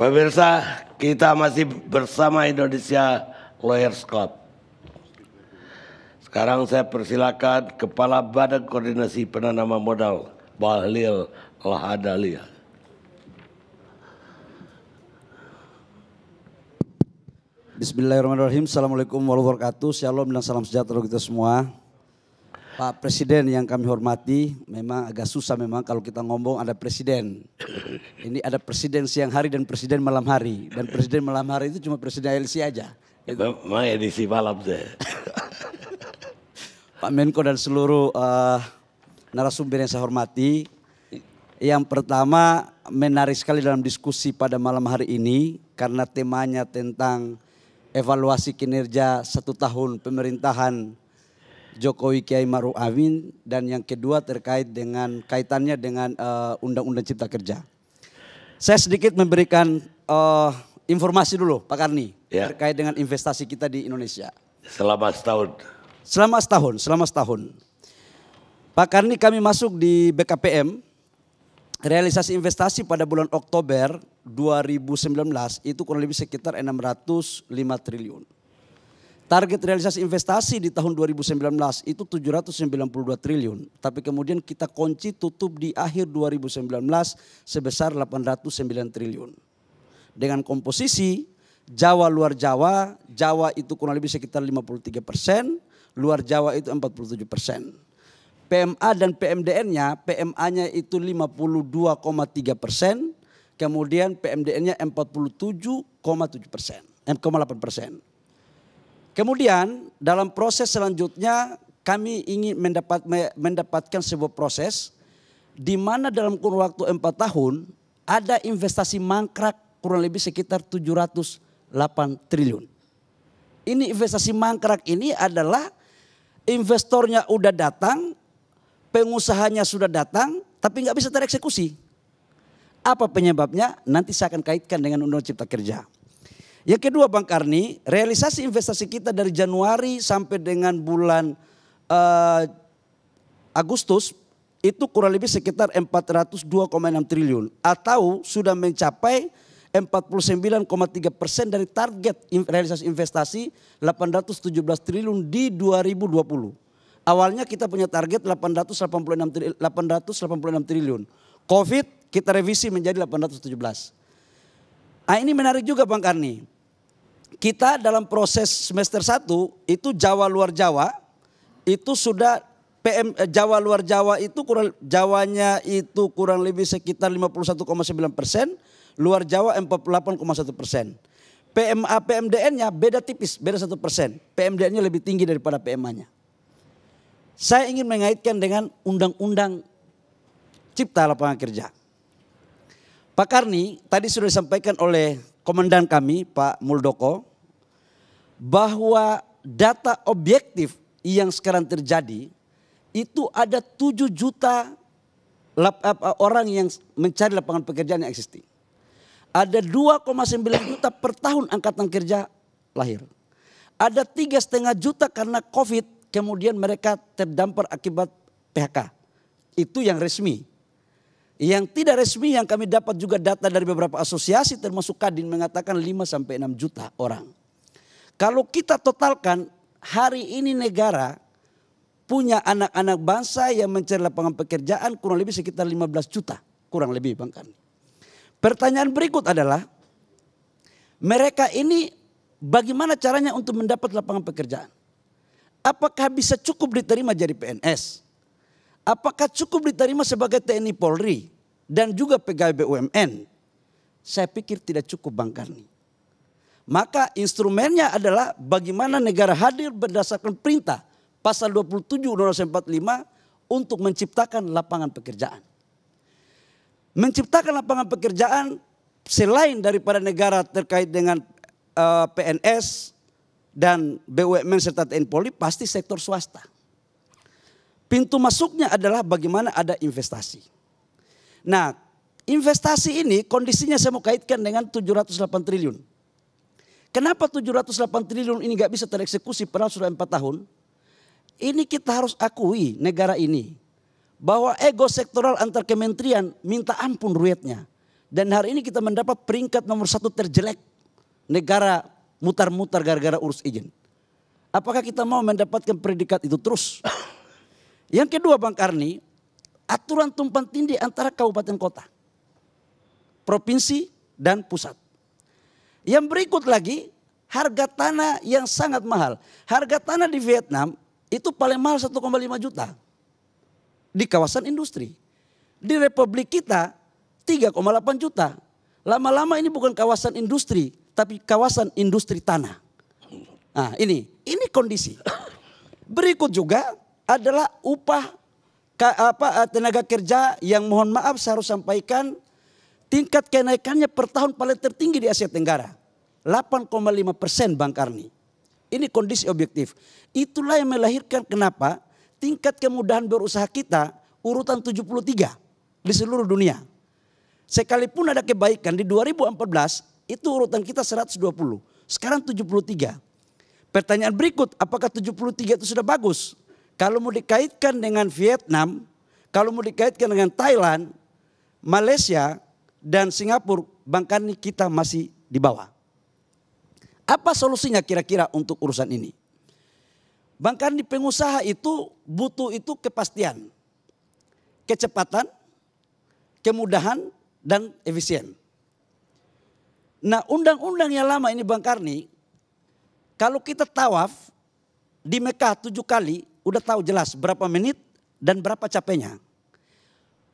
Pemirsa, kita masih bersama Indonesia Lawyers Club. Sekarang saya persilakan Kepala Badan Koordinasi Penanaman Modal, Bahlil Lahadalia. Bismillahirrahmanirrahim. Assalamualaikum warahmatullahi wabarakatuh. Shalom dan salam sejahtera kita semua. Pak Presiden yang kami hormati, memang agak susah memang kalau kita ngomong ada presiden. Ini ada presiden siang hari dan presiden malam hari. Dan presiden malam hari itu cuma presiden LC aja. Memang edisi malam saya. Pak Menko dan seluruh narasumber yang saya hormati. Yang pertama, menarik sekali dalam diskusi pada malam hari ini karena temanya tentang evaluasi kinerja 1 tahun pemerintahan Jokowi Kiai Ma'ruf Amin, dan yang kedua terkait dengan kaitannya dengan Undang-Undang Cipta Kerja. Saya sedikit memberikan informasi dulu Pak Karni terkait dengan investasi kita di Indonesia. Selama setahun. Selama setahun. Pak Karni, kami masuk di BKPM, realisasi investasi pada bulan Oktober 2019 itu kurang lebih sekitar 605 triliun. Target realisasi investasi di tahun 2019 itu 792 triliun. Tapi kemudian kita kunci tutup di akhir 2019 sebesar 809 triliun. Dengan komposisi Jawa luar Jawa, Jawa itu kurang lebih sekitar 53%, luar Jawa itu 47%. PMA dan PMDN-nya, PMA-nya itu 52,3%, kemudian PMDN-nya 47,8%. Kemudian dalam proses selanjutnya kami ingin mendapatkan sebuah proses di mana dalam kurun waktu 4 tahun ada investasi mangkrak kurang lebih sekitar 708 triliun. Ini investasi mangkrak ini adalah investornya udah datang, pengusahanya sudah datang tapi nggak bisa tereksekusi. Apa penyebabnya? Nanti saya akan kaitkan dengan Undang-Undang Cipta Kerja. Yang kedua Bang Karni, realisasi investasi kita dari Januari sampai dengan bulan Agustus itu kurang lebih sekitar 402,6 triliun atau sudah mencapai 49,3% dari target realisasi investasi 817 triliun di 2020. Awalnya kita punya target 886 triliun. Covid kita revisi menjadi 817. Nah, ini menarik juga Bang Karni. Kita dalam proses semester 1 itu Jawa luar Jawa itu sudah Jawa luar Jawa itu Jawanya itu kurang lebih sekitar 51,9%, luar Jawa 48,1%. PMA PMDN-nya beda tipis, beda 1%. PMDN-nya lebih tinggi daripada PMA-nya. Saya ingin mengaitkan dengan Undang-Undang Cipta Lapangan Kerja. Pak Karni, tadi sudah disampaikan oleh komandan kami Pak Muldoko bahwa data objektif yang sekarang terjadi itu ada 7 juta orang yang mencari lapangan pekerjaan yang existing. Ada 2,9 juta per tahun angkatan kerja lahir. Ada 3,5 juta karena Covid kemudian mereka terdampar akibat PHK. Itu yang resmi. Yang tidak resmi yang kami dapat juga data dari beberapa asosiasi termasuk Kadin mengatakan 5-6 juta orang. Kalau kita totalkan hari ini negara punya anak-anak bangsa yang mencari lapangan pekerjaan kurang lebih sekitar 15 juta. Kurang lebih Bang Karni. Pertanyaan berikut adalah mereka ini bagaimana caranya untuk mendapat lapangan pekerjaan? Apakah bisa cukup diterima jadi PNS? Apakah cukup diterima sebagai TNI Polri dan juga pegawai BUMN? Saya pikir tidak cukup Bang Karni. Maka instrumennya adalah bagaimana negara hadir berdasarkan perintah pasal 27 Undang-Undang 45 untuk menciptakan lapangan pekerjaan. Menciptakan lapangan pekerjaan selain daripada negara terkait dengan PNS dan BUMN serta TNI Polri pasti sektor swasta. Pintu masuknya adalah bagaimana ada investasi. Nah, investasi ini kondisinya saya mau kaitkan dengan 708 triliun. Kenapa 708 triliun ini gak bisa tereksekusi padahal sudah 4 tahun? Ini kita harus akui negara ini. Bahwa ego sektoral antar kementerian minta ampun ruwetnya. Dan hari ini kita mendapat peringkat nomor 1 terjelek negara mutar-mutar gara-gara urus izin. Apakah kita mau mendapatkan predikat itu terus? Yang kedua Bang Karni, aturan tumpang tindih antara kabupaten kota, provinsi dan pusat. Yang berikut lagi, harga tanah yang sangat mahal. Harga tanah di Vietnam itu paling mahal 1,5 juta di kawasan industri. Di Republik kita 3,8 juta. Lama-lama ini bukan kawasan industri, tapi kawasan industri tanah. Nah ini kondisi. Berikut juga adalah upah tenaga kerja yang mohon maaf saya harus sampaikan tingkat kenaikannya per tahun paling tertinggi di Asia Tenggara. 8,5% Bang Karni. Ini kondisi objektif. Itulah yang melahirkan kenapa tingkat kemudahan berusaha kita urutan 73 di seluruh dunia. Sekalipun ada kebaikan di 2014 itu urutan kita 120. Sekarang 73. Pertanyaan berikut, apakah 73 itu sudah bagus? Kalau mau dikaitkan dengan Vietnam, kalau mau dikaitkan dengan Thailand, Malaysia dan Singapura, Bang Karni kita masih di bawah. Apa solusinya kira-kira untuk urusan ini? Bang Karni pengusaha itu butuh itu kepastian, kecepatan, kemudahan dan efisien. Nah undang-undang yang lama ini Bang Karni, kalau kita tawaf di Mekah 7 kali udah tahu jelas berapa menit dan berapa capeknya.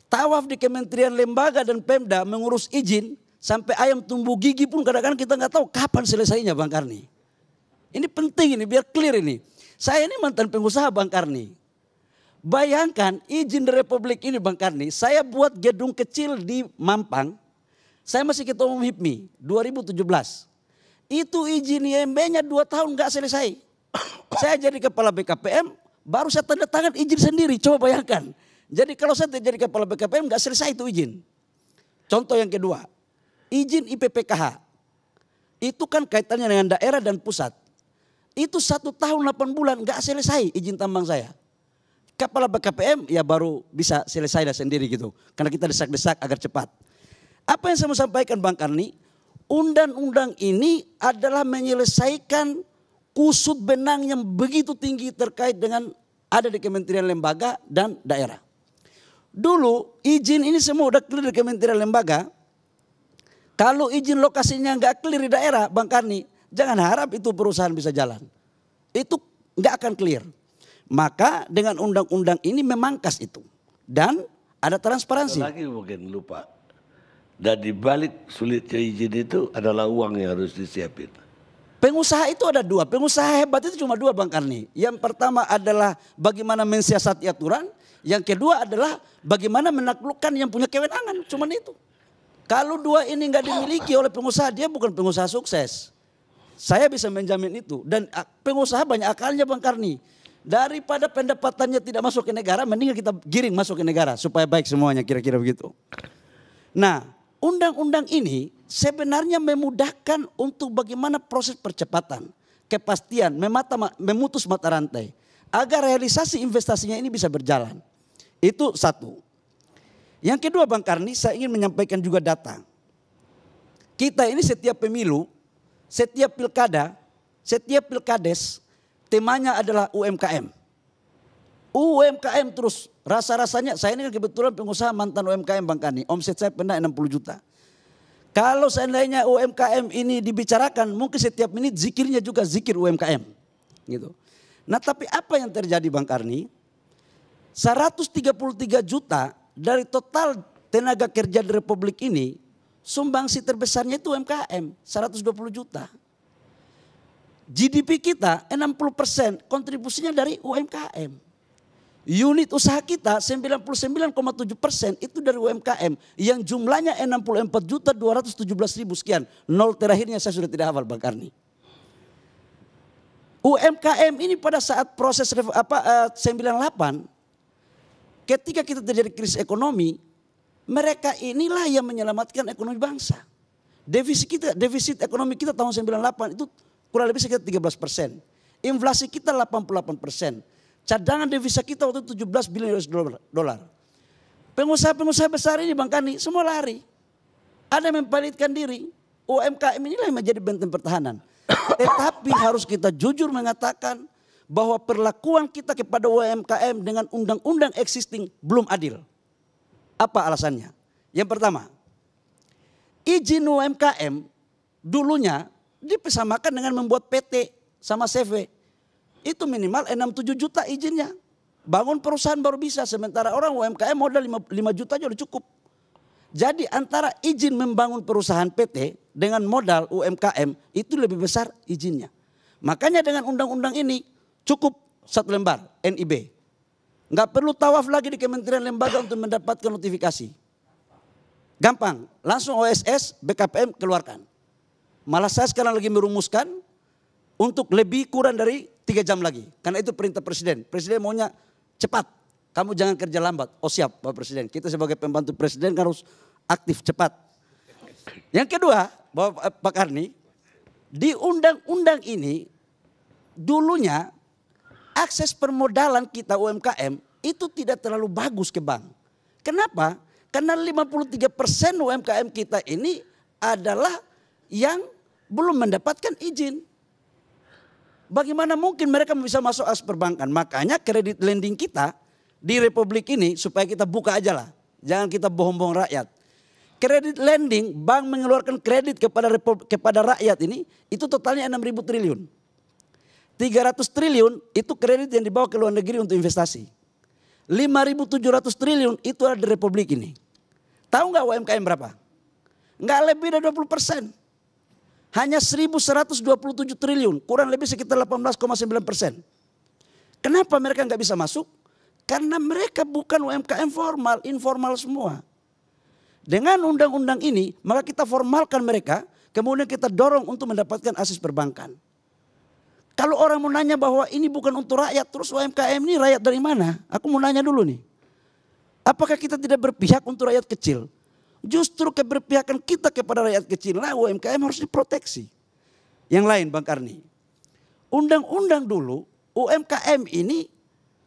Tawaf di kementerian lembaga dan Pemda mengurus izin sampai ayam tumbuh gigi pun kadang-kadang kita nggak tahu kapan selesainya Bang Karni. Ini penting ini biar clear ini. Saya ini mantan pengusaha Bang Karni. Bayangkan izin di Republik ini Bang Karni, saya buat gedung kecil di Mampang, saya masih ketua umum HIPMI 2017. Itu izin IMB-nya 2 tahun gak selesai. Saya jadi kepala BKPM, baru saya tanda tangan izin sendiri, coba bayangkan. Jadi kalau saya jadi kepala BKPM gak selesai itu izin. Contoh yang kedua, izin IPPKH. Itu kan kaitannya dengan daerah dan pusat. Itu 1 tahun 8 bulan gak selesai izin tambang saya. Kepala BKPM ya baru bisa selesai dah sendiri gitu. Karena kita desak-desak agar cepat. Apa yang saya mau sampaikan Bang Karni, undang-undang ini adalah menyelesaikan kusut benang yang begitu tinggi terkait dengan ada di kementerian lembaga dan daerah. Dulu izin ini semua udah clear di kementerian lembaga. Kalau izin lokasinya nggak clear di daerah Bang Karni, jangan harap itu perusahaan bisa jalan. Itu nggak akan clear. Maka dengan undang-undang ini memangkas itu. Dan ada transparansi. Lagi mungkin lupa. Dan di balik sulitnya izin itu adalah uang yang harus disiapin. Pengusaha itu ada 2. Pengusaha hebat itu cuma 2 Bang Karni. Yang pertama adalah bagaimana mensiasati aturan. Yang kedua adalah bagaimana menaklukkan yang punya kewenangan. Cuman itu. Kalau 2 ini nggak dimiliki oleh pengusaha, dia bukan pengusaha sukses. Saya bisa menjamin itu. Dan pengusaha banyak akalnya Bang Karni. Daripada pendapatannya tidak masuk ke negara, mendingan kita giring masuk ke negara supaya baik semuanya, kira-kira begitu. Nah, undang-undang ini sebenarnya memudahkan untuk bagaimana proses percepatan, kepastian, memutus mata rantai agar realisasi investasinya ini bisa berjalan. Itu 1. Yang kedua Bang Karni, saya ingin menyampaikan juga data. Kita ini setiap pemilu, setiap pilkada, setiap pilkades, temanya adalah UMKM. UMKM terus, rasa-rasanya saya ini kan kebetulan pengusaha mantan UMKM Bang Karni. Omset saya pernah 60 juta. Kalau seandainya UMKM ini dibicarakan, mungkin setiap menit zikirnya juga zikir UMKM. Gitu. Nah tapi apa yang terjadi Bang Karni? 133 juta dari total tenaga kerja di Republik ini, sumbangsi terbesarnya itu UMKM, 120 juta. GDP kita 60% kontribusinya dari UMKM. Unit usaha kita 99,7% itu dari UMKM. Yang jumlahnya 64.217.000 sekian. Nol terakhirnya saya sudah tidak hafal Bang Karni. UMKM ini pada saat proses 98, ketika kita terjadi krisis ekonomi, mereka inilah yang menyelamatkan ekonomi bangsa. Defisit ekonomi kita tahun 98 itu kurang lebih sekitar 13%. Inflasi kita 88%. Cadangan devisa kita waktu itu 17 bilion US dollar. Pengusaha-pengusaha besar ini Bang Karni semua lari. Ada yang mempalitkan diri. UMKM inilah yang menjadi benteng pertahanan. Tetapi harus kita jujur mengatakan bahwa perlakuan kita kepada UMKM dengan undang-undang existing belum adil. Apa alasannya? Yang pertama, izin UMKM dulunya dipersamakan dengan membuat PT sama CV. Itu minimal 6-7 juta izinnya. Bangun perusahaan baru bisa, sementara orang UMKM modal 5 juta aja udah cukup. Jadi antara izin membangun perusahaan PT dengan modal UMKM itu lebih besar izinnya. Makanya dengan undang-undang ini cukup 1 lembar NIB. Nggak perlu tawaf lagi di kementerian lembaga untuk mendapatkan notifikasi. Gampang, langsung OSS, BKPM keluarkan. Malah saya sekarang lagi merumuskan untuk lebih kurang dari 3 jam lagi. Karena itu perintah Presiden. Presiden maunya cepat. Kamu jangan kerja lambat. Oh siap Pak Presiden. Kita sebagai pembantu Presiden harus aktif cepat. Yang kedua, Pak Karni, di undang-undang ini dulunya akses permodalan kita UMKM itu tidak terlalu bagus ke bank. Kenapa? Karena 53% UMKM kita ini adalah yang belum mendapatkan izin. Bagaimana mungkin mereka bisa masuk akses perbankan? Makanya kredit lending kita di Republik ini supaya kita buka aja lah. Jangan kita bohong-bohong rakyat. Kredit lending, bank mengeluarkan kredit kepada rakyat ini itu totalnya 6.000 triliun. 300 triliun itu kredit yang dibawa ke luar negeri untuk investasi. 5.700 triliun itu ada di Republik ini. Tahu nggak UMKM berapa? Nggak lebih dari 20%. Hanya 1.127 triliun, kurang lebih sekitar 18,9%. Kenapa mereka nggak bisa masuk? Karena mereka bukan UMKM formal, informal semua. Dengan undang-undang ini, maka kita formalkan mereka, kemudian kita dorong untuk mendapatkan akses perbankan. Kalau orang mau nanya bahwa ini bukan untuk rakyat, terus UMKM ini rakyat dari mana? Aku mau nanya dulu nih. Apakah kita tidak berpihak untuk rakyat kecil? Justru keberpihakan kita kepada rakyat kecil lah UMKM harus diproteksi. Yang lain Bang Karni. Undang-undang dulu UMKM ini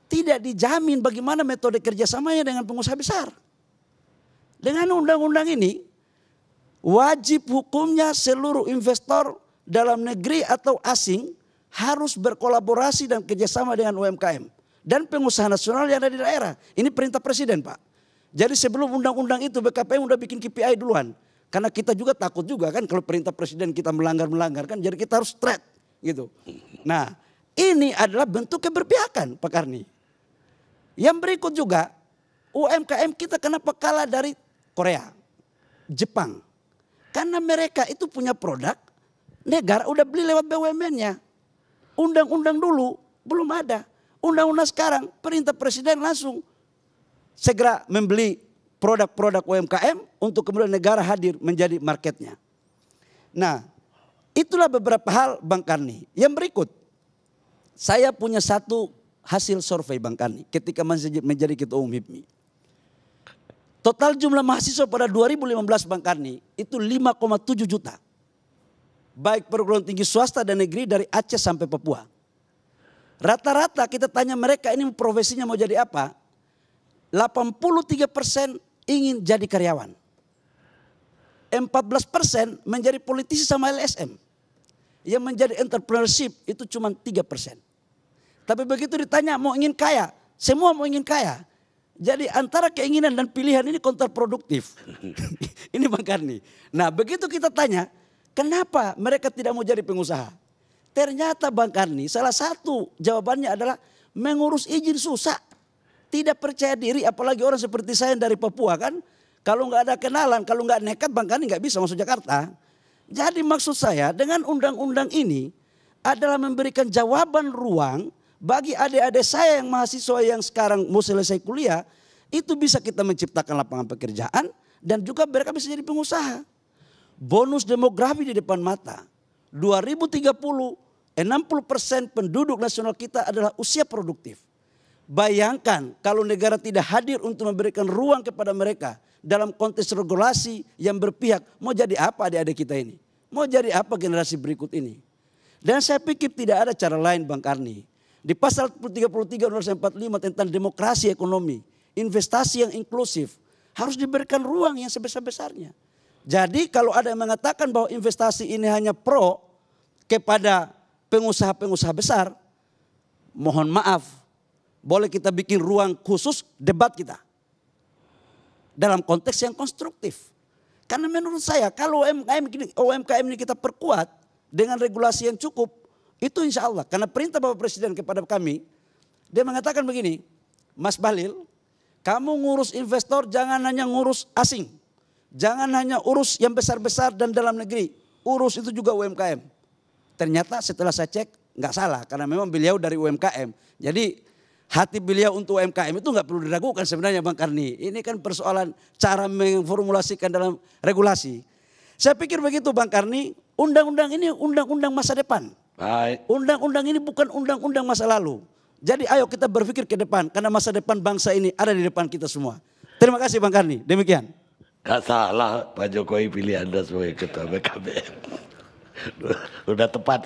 tidak dijamin bagaimana metode kerjasamanya dengan pengusaha besar. Dengan undang-undang ini wajib hukumnya seluruh investor dalam negeri atau asing harus berkolaborasi dan kerjasama dengan UMKM dan pengusaha nasional yang ada di daerah. Ini perintah Presiden Pak. Jadi sebelum undang-undang itu BKPM udah bikin KPI duluan. Karena kita juga takut juga kan kalau perintah Presiden kita melanggar kan. Jadi kita harus straight gitu. Nah ini adalah bentuk keberpihakan Pak Karni. Yang berikut juga UMKM kita kenapa kalah dari Korea, Jepang. Karena mereka itu punya produk negara udah beli lewat BUMN-nya. Undang-undang dulu belum ada. Undang-undang sekarang perintah Presiden langsung segera membeli produk-produk UMKM untuk kemudian negara hadir menjadi marketnya. Nah itulah beberapa hal Bang Karni. Yang berikut saya punya satu hasil survei Bang Karni ketika menjadi ketua umum HIPMI. Total jumlah mahasiswa pada 2015 Bang Karni itu 5,7 juta. Baik perguruan tinggi swasta dan negeri dari Aceh sampai Papua. Rata-rata kita tanya mereka ini profesinya mau jadi apa. 83% ingin jadi karyawan. 14% menjadi politisi sama LSM. Yang menjadi entrepreneurship itu cuma 3%. Tapi begitu ditanya mau ingin kaya, semua mau ingin kaya. Jadi antara keinginan dan pilihan ini kontraproduktif. Ini Bang Karni. Nah begitu kita tanya, kenapa mereka tidak mau jadi pengusaha? Ternyata Bang Karni salah satu jawabannya adalah mengurus izin susah. Tidak percaya diri apalagi orang seperti saya dari Papua kan. Kalau nggak ada kenalan, kalau nggak nekat Bang Karni nggak bisa masuk Jakarta. Jadi maksud saya dengan undang-undang ini adalah memberikan jawaban ruang bagi adik-adik saya yang mahasiswa yang sekarang mau selesai kuliah. Itu bisa kita menciptakan lapangan pekerjaan dan juga mereka bisa jadi pengusaha. Bonus demografi di depan mata. 2030 60% penduduk nasional kita adalah usia produktif. Bayangkan kalau negara tidak hadir untuk memberikan ruang kepada mereka dalam konteks regulasi yang berpihak. Mau jadi apa adik-adik kita ini? Mau jadi apa generasi berikut ini? Dan saya pikir tidak ada cara lain Bang Karni. Di pasal 33 Undang-Undang 45 tentang demokrasi ekonomi, investasi yang inklusif harus diberikan ruang yang sebesar-besarnya. Jadi kalau ada yang mengatakan bahwa investasi ini hanya pro kepada pengusaha-pengusaha besar, mohon maaf, boleh kita bikin ruang khusus debat kita. Dalam konteks yang konstruktif. Karena menurut saya kalau UMKM ini kita perkuat dengan regulasi yang cukup, itu insya Allah. Karena perintah Bapak Presiden kepada kami, dia mengatakan begini, Mas Bahlil, kamu ngurus investor jangan hanya ngurus asing. Jangan hanya urus yang besar-besar dan dalam negeri. Urus itu juga UMKM. Ternyata setelah saya cek nggak salah. Karena memang beliau dari UMKM. Jadi hati beliau untuk UMKM itu nggak perlu diragukan sebenarnya Bang Karni. Ini kan persoalan cara memformulasikan dalam regulasi. Saya pikir begitu Bang Karni. Undang-undang ini undang-undang masa depan. Undang-undang ini bukan undang-undang masa lalu. Jadi ayo kita berpikir ke depan. Karena masa depan bangsa ini ada di depan kita semua. Terima kasih Bang Karni. Demikian. Gak salah Pak Jokowi pilih Anda sebagai ketua BKBM. Udah tepat.